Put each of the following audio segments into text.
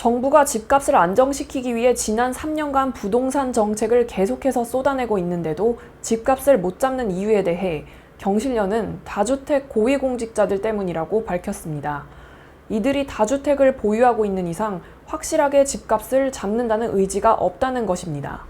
정부가 집값을 안정시키기 위해 지난 3년간 부동산 정책을 계속해서 쏟아내고 있는데도 집값을 못 잡는 이유에 대해 경실련은 다주택 고위공직자들 때문이라고 밝혔습니다. 이들이 다주택을 보유하고 있는 이상 확실하게 집값을 잡는다는 의지가 없다는 것입니다.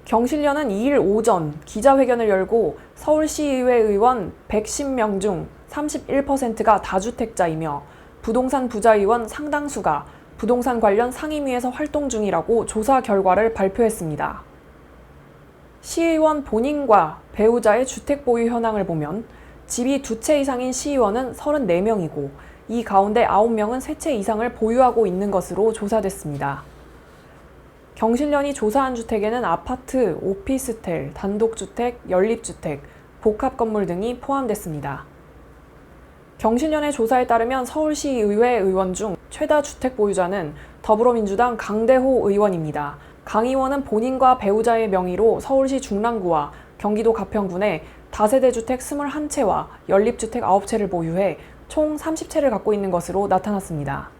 경실련은 2일 오전 기자회견을 열고 서울시의회 의원 110명 중 31%가 다주택자이며 부동산 부자의원 상당수가 부동산 관련 상임위에서 활동 중이라고 조사 결과를 발표했습니다. 시의원 본인과 배우자의 주택 보유 현황을 보면 집이 2채 이상인 시의원은 34명이고 이 가운데 9명은 3채 이상을 보유하고 있는 것으로 조사됐습니다. 경실련이 조사한 주택에는 아파트, 오피스텔, 단독주택, 연립주택, 복합건물 등이 포함됐습니다. 경실련의 조사에 따르면 서울시의회 의원 중 최다 주택 보유자는 더불어민주당 강대호 의원입니다. 강 의원은 본인과 배우자의 명의로 서울시 중랑구와 경기도 가평군에 다세대 주택 21채와 연립주택 9채를 보유해 총 30채를 갖고 있는 것으로 나타났습니다.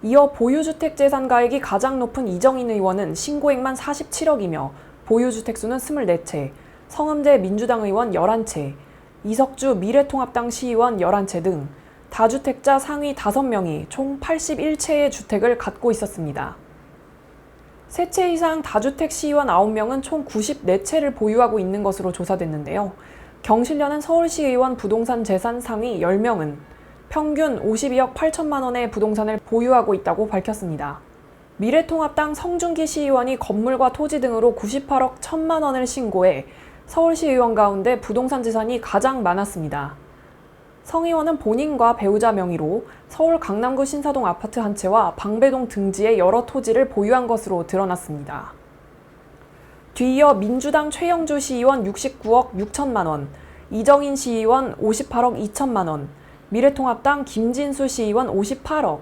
이어 보유주택 재산가액이 가장 높은 이정인 의원은 신고액만 47억이며 보유주택 수는 24채, 성음재 민주당 의원 11채, 이석주 미래통합당 시의원 11채 등 다주택자 상위 5명이 총 81채의 주택을 갖고 있었습니다. 3채 이상 다주택 시의원 9명은 총 94채를 보유하고 있는 것으로 조사됐는데요. 경실련은 서울시의원 부동산 재산 상위 10명은 평균 52억 8천만 원의 부동산을 보유하고 있다고 밝혔습니다. 미래통합당 성준기 시의원이 건물과 토지 등으로 98억 1천만 원을 신고해 서울시 의원 가운데 부동산 재산이 가장 많았습니다. 성 의원은 본인과 배우자 명의로 서울 강남구 신사동 아파트 한 채와 방배동 등지의 여러 토지를 보유한 것으로 드러났습니다. 뒤이어 민주당 최영주 시의원 69억 6천만 원, 이정인 시의원 58억 2천만 원, 미래통합당 김진수 시의원 58억,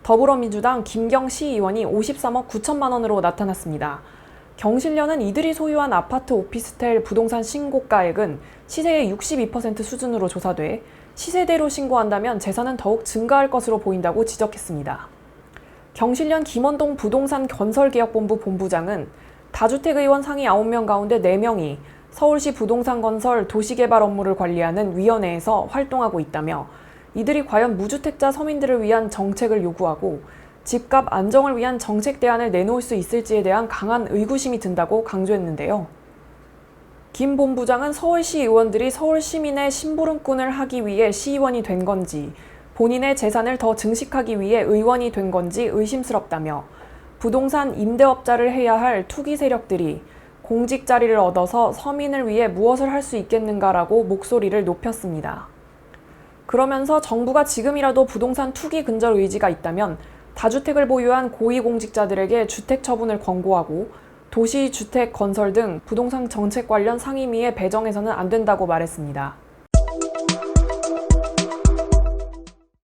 더불어민주당 김경 시의원이 53억 9천만 원으로 나타났습니다. 경실련은 이들이 소유한 아파트 오피스텔 부동산 신고가액은 시세의 62% 수준으로 조사돼 시세대로 신고한다면 재산은 더욱 증가할 것으로 보인다고 지적했습니다. 경실련 김원동 부동산 건설개혁본부 본부장은 다주택 의원 상위 9명 가운데 4명이 서울시 부동산 건설 도시개발 업무를 관리하는 위원회에서 활동하고 있다며 이들이 과연 무주택자 서민들을 위한 정책을 요구하고 집값 안정을 위한 정책 대안을 내놓을 수 있을지에 대한 강한 의구심이 든다고 강조했는데요. 김 본부장은 서울시 의원들이 서울 시민의 심부름꾼을 하기 위해 시의원이 된 건지 본인의 재산을 더 증식하기 위해 의원이 된 건지 의심스럽다며 부동산 임대업자를 해야 할 투기 세력들이 공직 자리를 얻어서 서민을 위해 무엇을 할 수 있겠는가라고 목소리를 높였습니다. 그러면서 정부가 지금이라도 부동산 투기 근절 의지가 있다면 다주택을 보유한 고위공직자들에게 주택 처분을 권고하고 도시주택 건설 등 부동산 정책 관련 상임위에 배정해서는 안 된다고 말했습니다.